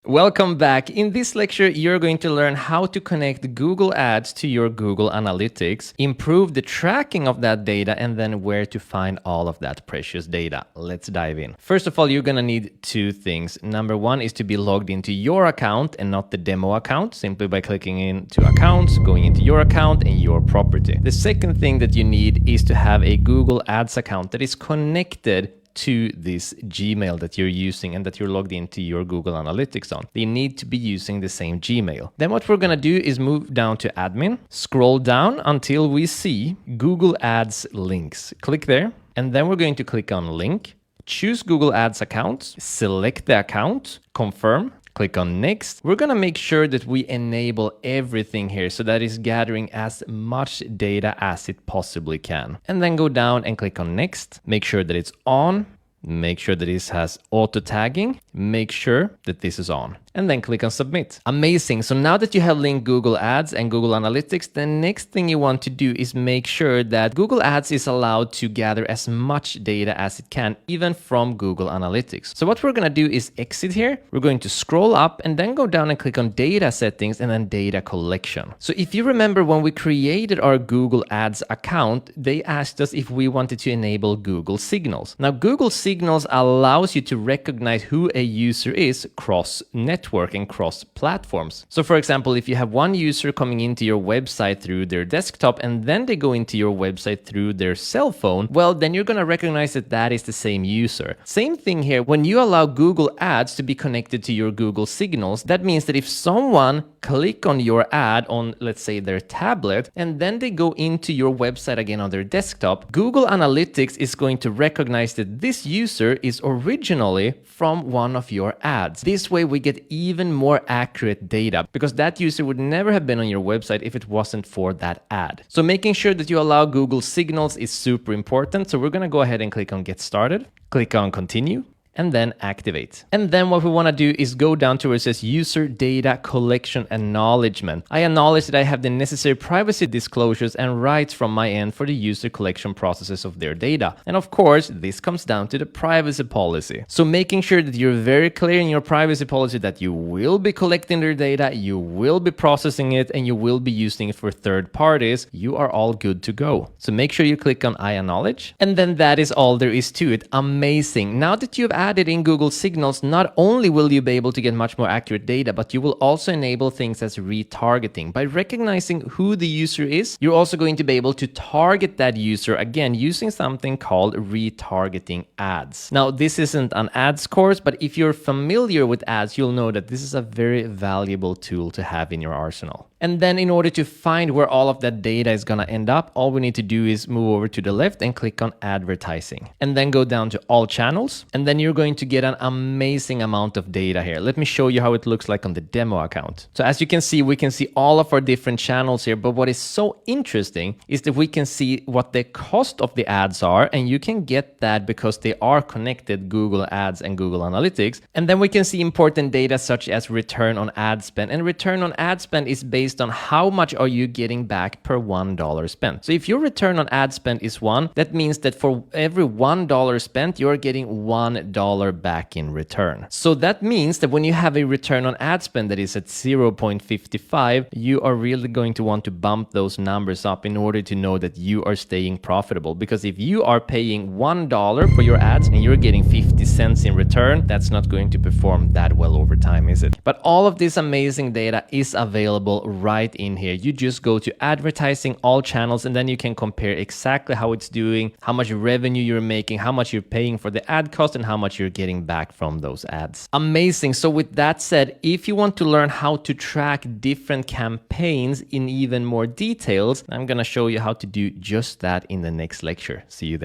Welcome back. In this lecture, you're going to learn how to connect Google Ads to your Google Analytics, improve the tracking of that data, and then where to find all of that precious data. Let's dive in. First of all, you're going to need two things. Number one is to be logged into your account and not the demo account, simply by clicking into accounts, going into your account and your property. The second thing that you need is to have a Google Ads account that is connected to this Gmail that you're using and that you're logged into your Google Analytics on. They need to be using the same Gmail. Then what we're going to do is move down to admin, scroll down until we see Google Ads links. Click there, and then we're going to click on link, choose Google Ads account, select the account, confirm. Click on next. We're going to make sure that we enable everything here so that it's gathering as much data as it possibly can. And then go down and click on next. Make sure that it's on. Make sure that this has auto tagging. Make sure that this is on. And then click on submit. Amazing. So now that you have linked Google Ads and Google Analytics, the next thing you want to do is make sure that Google Ads is allowed to gather as much data as it can, even from Google Analytics. So what we're going to do is exit here. We're going to scroll up and then go down and click on data settings and then data collection. So if you remember when we created our Google Ads account, they asked us if we wanted to enable Google Signals. Now, Google Signals allows you to recognize who a user is cross network and cross platforms. So for example, if you have one user coming into your website through their desktop and then they go into your website through their cell phone, well, then you're going to recognize that that is the same user. Same thing here. When you allow Google Ads to be connected to your Google Signals, that means that if someone click on your ad on, let's say, their tablet, and then they go into your website again on their desktop, Google Analytics is going to recognize that this user is originally from one of your ads. This way we get even more accurate data because that user would never have been on your website if it wasn't for that ad. So making sure that you allow Google Signals is super important. So we're going to go ahead and click on get started, click on continue, and then activate. And then what we want to do is go down to where it says user data collection acknowledgement. I acknowledge that I have the necessary privacy disclosures and rights from my end for the user collection processes of their data. And of course, this comes down to the privacy policy. So making sure that you're very clear in your privacy policy that you will be collecting their data, you will be processing it, and you will be using it for third parties, you are all good to go. So make sure you click on I acknowledge. And then that is all there is to it. Amazing. Now that you've added in Google Signals, not only will you be able to get much more accurate data, but you will also enable things as retargeting. By recognizing who the user is, you're also going to be able to target that user again using something called retargeting ads. Now, this isn't an ads course, but if you're familiar with ads, you'll know that this is a very valuable tool to have in your arsenal. And then in order to find where all of that data is going to end up, all we need to do is move over to the left and click on advertising and then go down to all channels. And then you're going to get an amazing amount of data here. Let me show you how it looks like on the demo account. So as you can see, we can see all of our different channels here. But what is so interesting is that we can see what the cost of the ads are. And you can get that because they are connected, Google Ads and Google Analytics. And then we can see important data such as return on ad spend. And return on ad spend is based on how much are you getting back per $1 spent. So if your return on ad spend is 1, that means that for every $1 spent, you're getting $1 back in return. So that means that when you have a return on ad spend that is at 0.55, you are really going to want to bump those numbers up in order to know that you are staying profitable. Because if you are paying $1 for your ads and you're getting 50 cents in return, that's not going to perform that well over time, is it? But all of this amazing data is available right in here. You just go to advertising, all channels, and then you can compare exactly how it's doing, how much revenue you're making, how much you're paying for the ad cost, and how much you're getting back from those ads. Amazing. So with that said, if you want to learn how to track different campaigns in even more details, I'm going to show you how to do just that in the next lecture. See you there.